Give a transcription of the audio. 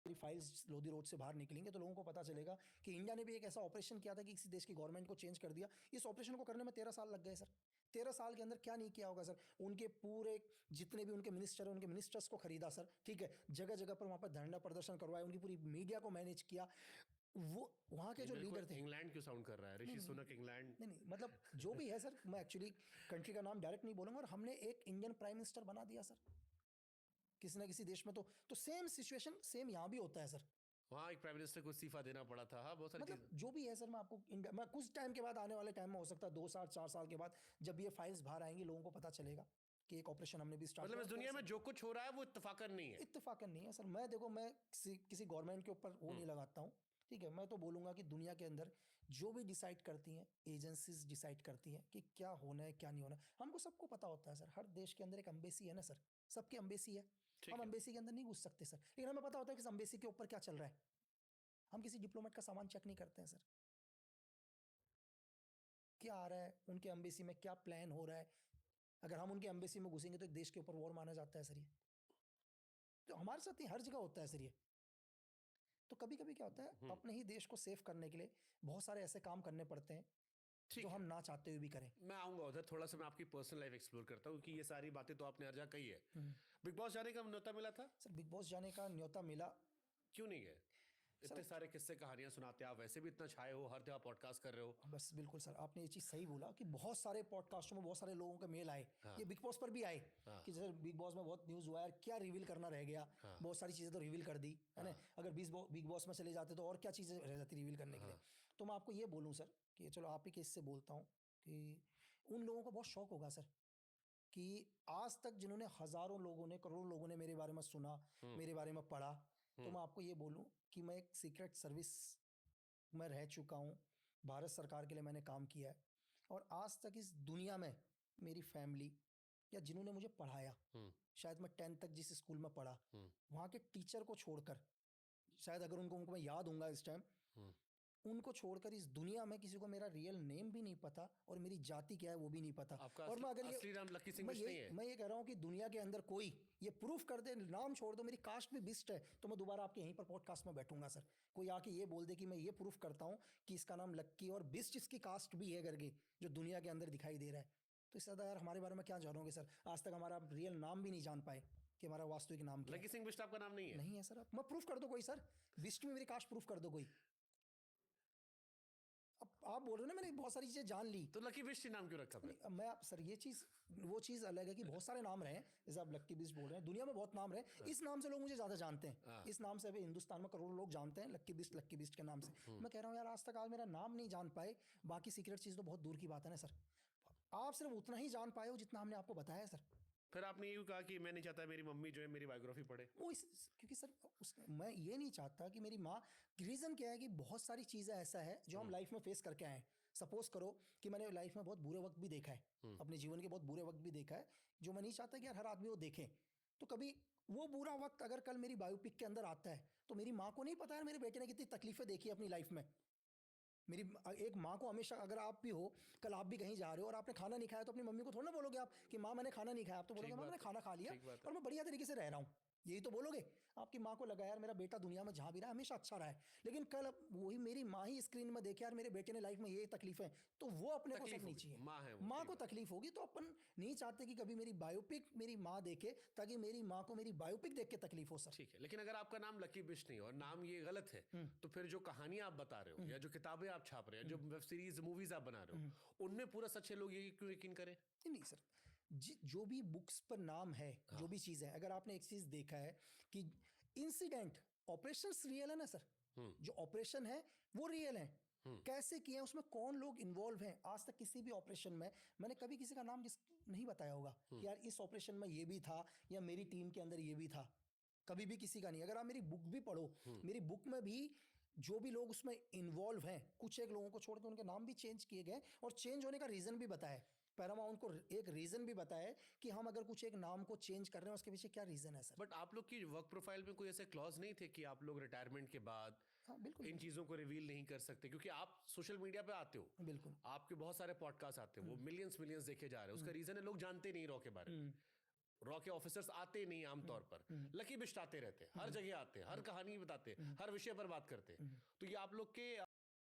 Files Lodhi road से बाहर निकलेंगे तो लोगों को पता चलेगा कि इंडिया ने भी एक ऐसा ऑपरेशन किया था कि किसी देश की गवर्नमेंट को चेंज कर दिया। इस ऑपरेशन को करने में 13 साल लग गए सर। 13 साल के अंदर क्या नहीं किया होगा सर। उनके पूरे जितने भी उनके मिनिस्टर हैं, उनके मिनिस्टर्स को खरीदा सर, ठीक है, जगह जगह पर वहां पर धरना प्रदर्शन करवाया, उनकी पूरी मीडिया को मैनेज किया। वो वहां के जो लीडर थे। इंग्लैंड क्यों साउंड कर रहा है? नहीं ऋषि नहीं सुनक इंग्लैंड? नहीं, मतलब जो भी है सर, मैं एक्चुअली कंट्री का नाम डायरेक्ट नहीं बोलूंगा। और हमने एक इंडियन प्राइम मिनिस्टर बना दिया सर किसी ना किसी देश में। तो सेम सिचुएशन सेम यहाँ भी होता है सर। वहाँ एक प्राइम मिनिस्टर को इस्तीफा देना पड़ा था। हाँ, बहुत सारी मतलब जो भी है सर, मैं आपको मैं कुछ टाइम के बाद, आने वाले टाइम में हो सकता है 2 साल 4 साल के बाद, जब ये फाइल्स बाहर आएंगी, लोगों को पता चलेगा कि एक ऑपरेशन हमने भी स्टार्ट मतलब किया। इस दुनिया में जो कुछ हो रहा है वो इत्तेफाकन नहीं है। इत्तेफाकन नहीं है सर। मैं देखो, मैं किसी गवर्नमेंट के ऊपर वो नहीं लगाता हूँ, ठीक है। मैं तो बोलूंगा कि दुनिया के अंदर जो भी डिसाइड करती हैं एजेंसीज, डिसाइड करती हैं कि क्या होना है क्या नहीं होना है। हमको सबको पता होता है सर। हर देश के अंदर एक एम्बेसी है ना सर, सबकी एम्बेसी है। हम एम्बेसी के अंदर नहीं घुस सकते सर, लेकिन हमें पता होता है कि एम्बेसी के ऊपर क्या चल रहा है। हम किसी डिप्लोमेट का सामान चेक नहीं करते हैं सर, क्या आ रहा है उनके एम्बेसी में, क्या प्लान हो रहा है। अगर हम उनके एम्बेसी में घुसेंगे तो एक देश के ऊपर वॉर माना जाता है सर। ये तो हमारे साथ ही हर जगह होता है सर ये। तो कभी कभी क्या होता है, अपने ही देश को सेव करने के लिए बहुत सारे ऐसे काम करने पड़ते हैं जो हम ना चाहते हुए भी करें। मैं आऊंगा उधर, थोड़ा सा मैं आपकी पर्सनल लाइफ एक्सप्लोर करता हूँ कि ये सारी बातें तो आपने हर जगह कही है। बिग बॉस जाने का न्योता मिला था सर? बिग बॉस जाने का न्योता मिला। क्यों नहीं गए? इतने सारे किस्से कहानियां सुनाते हैं आप, वैसे भी इतना छाए हो, हर जगह पॉडकास्ट कर रहे हो। बस बिल्कुल सर, आपने ये चीज़ सही बोला कि बहुत सारे पॉडकास्टों में बहुत सारे लोगों के मेल आए। ये बिग बॉस पर भी आए कि जैसे बिग बॉस में बहुत न्यूज़ हुआ है, क्या रिवील करना रह गया। बहुत सारी चीज़ें तो रिवील कर दी है ना। अगर बिग बॉस में चले जाते तो और क्या चीज़ें रह जाती रिवील करने के लिए। तो मैं आपको ये बोलूँ सर कि चलो आप ही केस से बोलता हूँ कि उन लोगों को बहुत शौक होगा सर कि आज तक जिन्होंने हजारों लोगों ने, करोड़ों लोगों ने मेरे बारे में सुना, मेरे बारे में पढ़ा, तो मैं आपको ये बोलूं कि मैं एक सीक्रेट सर्विस में रह चुका हूं। भारत सरकार के लिए मैंने काम किया है। और आज तक इस दुनिया में मेरी फैमिली या जिन्होंने मुझे पढ़ाया, शायद मैं 10th तक जिस स्कूल में पढ़ा, वहां के टीचर को छोड़कर, शायद अगर उनको मैं याद दूंगा इस टाइम, उनको छोड़कर इस दुनिया में किसी को मेरा रियल नेम भी नहीं पता और मेरी जाति क्या है वो भी नहीं पता। और मैं अगर असली नाम लक्की सिंह मैं बिष्ट नहीं है। मैं ये कह रहा हूं कि दुनिया के अंदर कोई ये प्रूफ कर दे, नाम छोड़ दो, मेरी कास्ट भी बिस्ट है, तो मैं दोबारा आपके यहीं पर पॉडकास्ट में बैठूंगा सर। कोई आके ये बोल दे कि मैं ये प्रूफ करता हूं कि इसका नाम लक्की और बिस्ट इसकी कास्ट भी है करके, जो दुनिया के अंदर दिखाई दे रहा है, तो इससे ज्यादा यार हमारे बारे में क्या जानोगे सर। आज तक हमारा रियल नाम भी नहीं जान पाए कि हमारा वास्तविक नाम क्या है। लक्की सिंह बिष्ट आपका नाम नहीं है? नहीं है सर। मैं प्रूफ कर दो कोई सर, बिस्ट में मेरी कास्ट प्रूफ कर दो कोई। अब आप बोल रहे हो ना मैंने बहुत सारी चीजें जान ली, तो लकी बिष्ट नाम क्यों रखा फिर? मैं आप सर ये चीज, वो चीज अलग है कि बहुत सारे नाम रहे हैं। जैसे आप लक्की बिस्ट बोल रहे हैं, दुनिया में बहुत नाम रहे, इस नाम से लोग मुझे ज्यादा जानते हैं। इस नाम से अभी हिंदुस्तान में करोड़ों लोग जानते हैं लक्की बिस्ट के नाम से। मैं कह रहा हूँ यार, आज तक आज मेरा नाम नहीं जान पाए, बाकी सीक्रेट चीज तो बहुत दूर की बात है ना सर। आप सिर्फ उतना ही जान पाए हो जितना हमने आपको बताया है सर। फिर आपने ये कहा कि मैं नहीं चाहता मेरी मम्मी जो है मेरी बायोग्राफी पढ़े। वो क्योंकि सर मैं ये नहीं चाहता कि मेरी माँ, रीज़न क्या है कि बहुत सारी चीज़ें ऐसा है जो हम लाइफ में फेस करके आए हैं। सपोज करो कि मैंने लाइफ में बहुत बुरे वक्त भी देखा है, अपने जीवन के बहुत बुरे वक्त भी देखा है, जो मैं नहीं चाहता कि यार हर आदमी वो देखे। तो कभी वो बुरा वक्त अगर कल मेरी बायोपिक के अंदर आता है तो मेरी माँ को नहीं पता है मेरे बेटे ने कितनी तकलीफें देखी अपनी लाइफ में। मेरी एक माँ को हमेशा, अगर आप भी हो, कल आप भी कहीं जा रहे हो और आपने खाना नहीं खाया, तो अपनी मम्मी को थोड़ा ना बोलोगे आप कि माँ मैंने खाना नहीं खाया। आप तो बोलोगे माँ मैंने खाना खा लिया और मैं बढ़िया तरीके से रह रहा हूँ, यही तो बोलोगे। आपकी माँ को लगा यार मेरा बेटा दुनिया में जहाँ भी रहा हमेशा अच्छा रहा है, लेकिन कल वही मेरी माँ ही स्क्रीन में देखे यार मेरे बेटे ने लाइफ में ये तकलीफें, तो वो अपने को सब नहीं चाहिए। माँ को तकलीफ होगी तो अपन नहीं चाहते कि कभी मेरी बायोपिक मेरी माँ देखे, ताकि मेरी माँ को मेरी बायोपिक देख के तकलीफ हो सर। ठीक है, लेकिन अगर आपका नाम लकी बिष्ट नहीं और नाम ये गलत है, तो फिर जो कहानियां आप बता रहे हो या जो किताबें आप छाप रहे हैं, जो वेब सीरीज मूवीज आप बना रहे हो, उनमें पूरा सच्चे लोग ये क्यों यकीन करें? नहीं सर, जो भी बुक्स पर नाम है, जो भी चीज है, अगर आपने एक चीज देखा है कि इंसिडेंट, ऑपरेशंस रियल है ना सर, जो ऑपरेशन है वो रियल है। कैसे किए हैं, उसमें कौन लोग इन्वॉल्व हैं, आज तक किसी भी ऑपरेशन में मैंने कभी किसी का नाम नहीं बताया होगा कि यार इस ऑपरेशन में ये भी था या मेरी टीम के अंदर ये भी था। कभी भी किसी का नहीं। अगर आप मेरी बुक भी पढ़ो, मेरी बुक में भी जो भी लोग उसमें इन्वॉल्व हैं, कुछ एक लोगों को छोड़ के उनके नाम भी चेंज किए गए और चेंज होने का रीजन भी बताया। पैरामाउंट को एक रीजन भी बताया कि हम अगर कुछ एक नाम को चेंज कर रहे हैं उसके पीछे क्या रीजन है सर। बट आप लोग की वर्क प्रोफाइल में कोई ऐसे क्लॉज नहीं थे कि आप लोग रिटायरमेंट के बाद बिल्कुल इन चीजों को रिवील नहीं कर सकते? क्योंकि आप सोशल मीडिया पे आते हो, बिल्कुल आपके बहुत सारे पॉडकास्ट आते हैं, वो मिलियंस देखे जा रहे हैं, उसका रीजन है लोग जानते नहीं रॉ के बारे में। रॉ के ऑफिसर्स आते नहीं आमतौर पर, लकी बिश्त आते रहते हैं, हर जगह आते हैं, हर कहानी बताते हैं, हर विषय पर बात करते हैं। तो ये आप लोग के